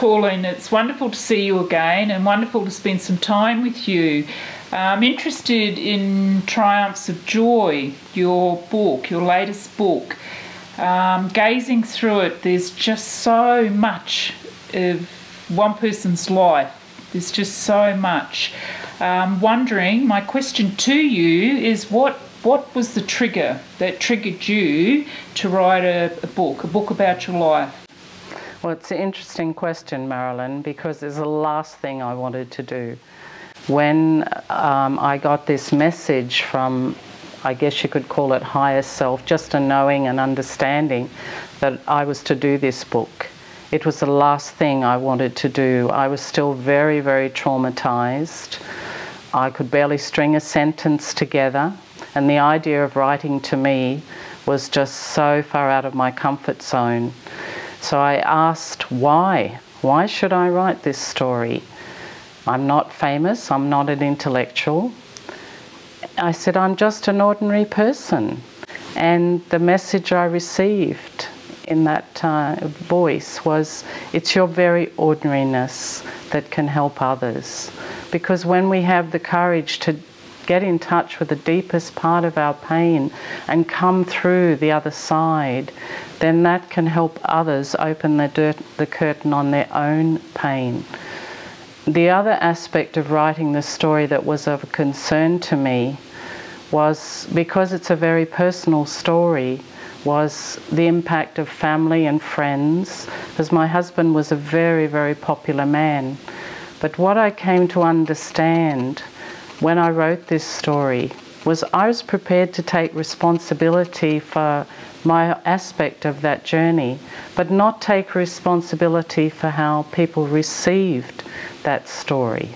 Pauline, it's wonderful to see you again and wonderful to spend some time with you. I'm interested in Triumphs of Joy, your book, your latest book. Gazing through it, there's just so much of one person's life. There's just so much. Wondering, my question to you is what was the trigger that triggered you to write a book about your life? Well, it's an interesting question, Marilyn, because it's the last thing I wanted to do. When I got this message from, I guess you could call it higher self, just a knowing and understanding that I was to do this book, it was the last thing I wanted to do. I was still very, very traumatized. I could barely string a sentence together, and the idea of writing to me was just so far out of my comfort zone. So I asked, why? Why should I write this story? I'm not famous, I'm not an intellectual. I said, I'm just an ordinary person. And the message I received in that voice was, it's your very ordinariness that can help others. Because when we have the courage to get in touch with the deepest part of our pain and come through the other side, then that can help others open the curtain on their own pain. The other aspect of writing the story that was of concern to me was, because it's a very personal story, was the impact of family and friends, because my husband was a very, very popular man. But what I came to understand when I wrote this story was I was prepared to take responsibility for my aspect of that journey, but not take responsibility for how people received that story.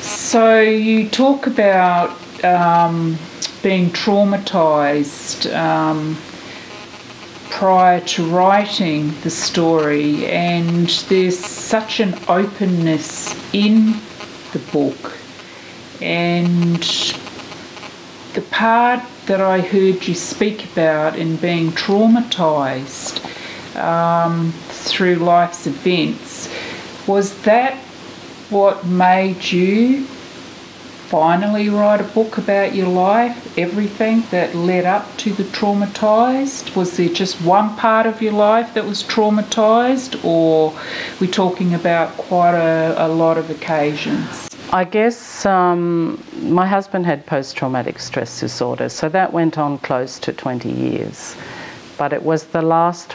So you talk about being traumatized prior to writing the story, and there's such an openness in the book. And the part that I heard you speak about in being traumatized through life's events, was that what made you finally write a book about your life, everything that led up to the traumatized? Was there just one part of your life that was traumatized, or we're talking about quite a lot of occasions? I guess my husband had post-traumatic stress disorder, so that went on close to 20 years. But it was the last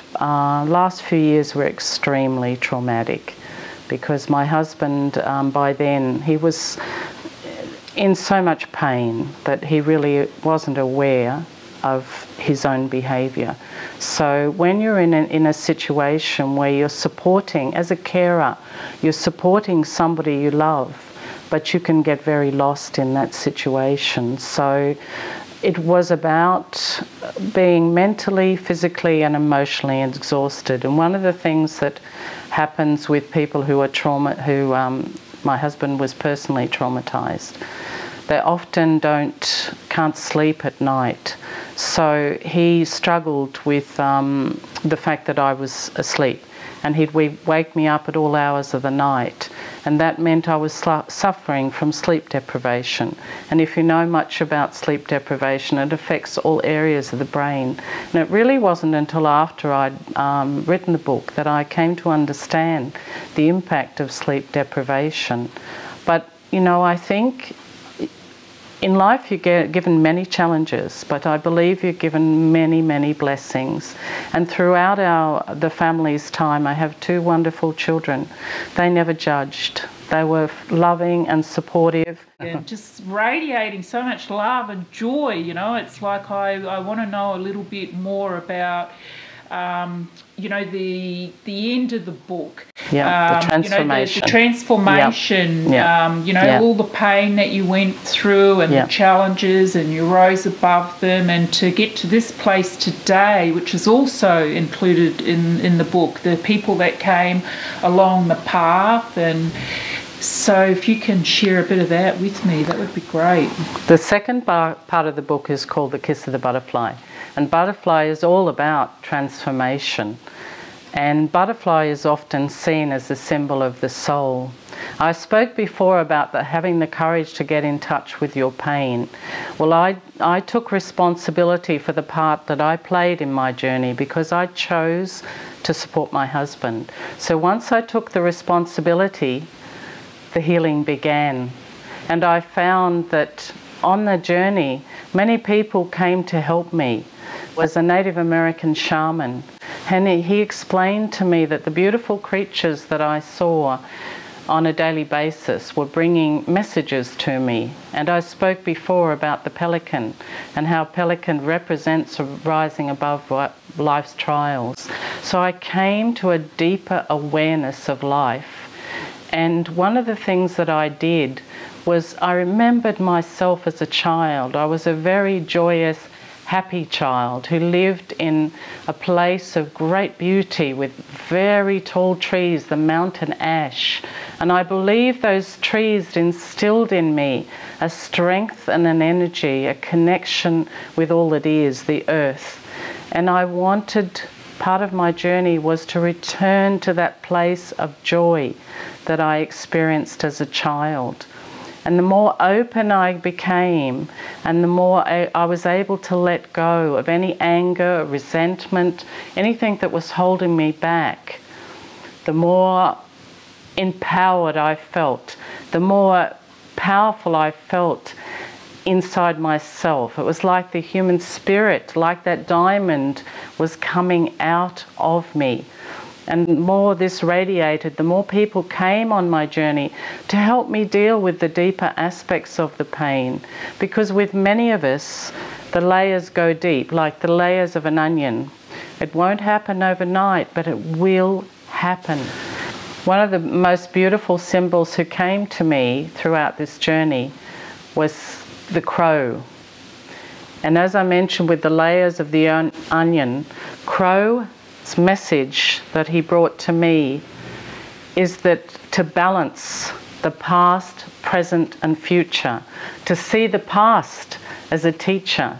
few years were extremely traumatic, because my husband, by then, he was in so much pain that he really wasn't aware of his own behaviour. So when you're in a situation where you're supporting, as a carer, you're supporting somebody you love, but you can get very lost in that situation. So it was about being mentally, physically and emotionally exhausted. And one of the things that happens with people who are my husband was personally traumatized, they often can't sleep at night. So he struggled with the fact that I was asleep, and he'd wake me up at all hours of the night. And that meant I was suffering from sleep deprivation. And if you know much about sleep deprivation, it affects all areas of the brain. And it really wasn't until after I'd written the book that I came to understand the impact of sleep deprivation. But, you know, I think in life you get given many challenges, but I believe you're given many, many blessings. And throughout the family's time, I have two wonderful children. They never judged. They were loving and supportive. And just radiating so much love and joy, you know. It's like I want to know a little bit more about you know, the end of the book. Yeah, the transformation. You know, the transformation, yep. You know, all the pain that you went through and the challenges, and you rose above them, and to get to this place today, which is also included in the book, the people that came along the path. And so if you can share a bit of that with me, that would be great. The second part of the book is called The Kiss of the Butterfly. And Butterfly is all about transformation. And butterfly is often seen as a symbol of the soul. I spoke before about having the courage to get in touch with your pain. Well, I took responsibility for the part that I played in my journey because I chose to support my husband. So once I took the responsibility, the healing began. And I found that on the journey, many people came to help me. Was a Native American shaman, and he explained to me that the beautiful creatures that I saw on a daily basis were bringing messages to me. And I spoke before about the pelican and how pelican represents rising above life's trials. So I came to a deeper awareness of life. And one of the things that I did was I remembered myself as a child. I was a very joyous, happy child who lived in a place of great beauty with very tall trees, the mountain ash. And I believe those trees instilled in me a strength and an energy, a connection with all that is, the earth. And I wanted, part of my journey was to return to that place of joy that I experienced as a child. And the more open I became, and the more I was able to let go of any anger, resentment, anything that was holding me back, the more empowered I felt, the more powerful I felt inside myself. It was like the human spirit, like that diamond, was coming out of me. And the more this radiated, the more people came on my journey to help me deal with the deeper aspects of the pain. Because with many of us, the layers go deep, like the layers of an onion. It won't happen overnight, but it will happen. One of the most beautiful symbols who came to me throughout this journey was the crow. And as I mentioned with the layers of the onion, crow's message that he brought to me is that to balance the past, present and future, to see the past as a teacher,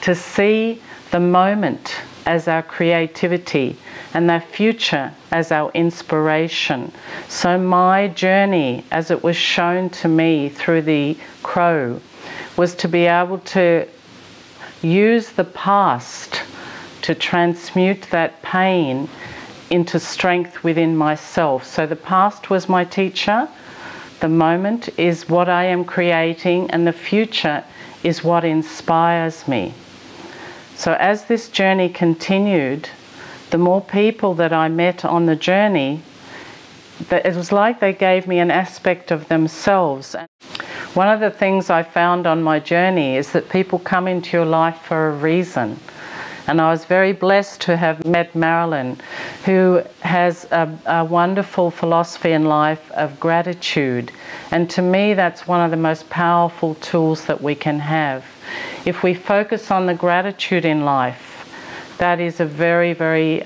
to see the moment as our creativity and the future as our inspiration. So my journey, as it was shown to me through the crow, was to be able to use the past to transmute that pain into strength within myself. So the past was my teacher, the moment is what I am creating, and the future is what inspires me. So as this journey continued, the more people that I met on the journey, it was like they gave me an aspect of themselves. One of the things I found on my journey is that people come into your life for a reason. And I was very blessed to have met Marilyn, who has a wonderful philosophy in life of gratitude. And to me, that's one of the most powerful tools that we can have. If we focus on the gratitude in life, that is a very, very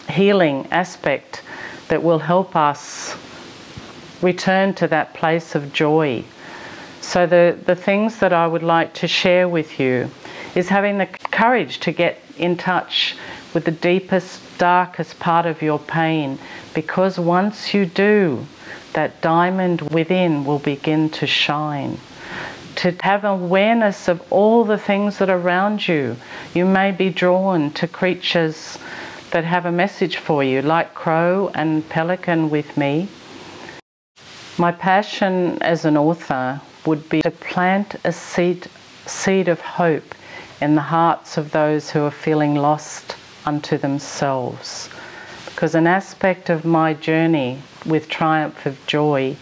healing aspect that will help us return to that place of joy. So the things that I would like to share with you is having the courage to get in touch with the deepest, darkest part of your pain, because once you do, that diamond within will begin to shine. To have awareness of all the things that are around you. You may be drawn to creatures that have a message for you, like crow and pelican with me. My passion as an author would be to plant a seed of hope in the hearts of those who are feeling lost unto themselves. Because an aspect of my journey with Triumph of Joy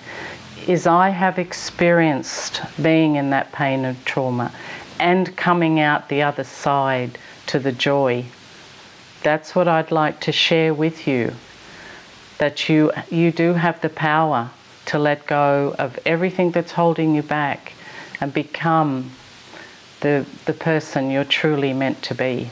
is I have experienced being in that pain and trauma and coming out the other side to the joy. That's what I'd like to share with you, that you do have the power to let go of everything that's holding you back and become the person you're truly meant to be.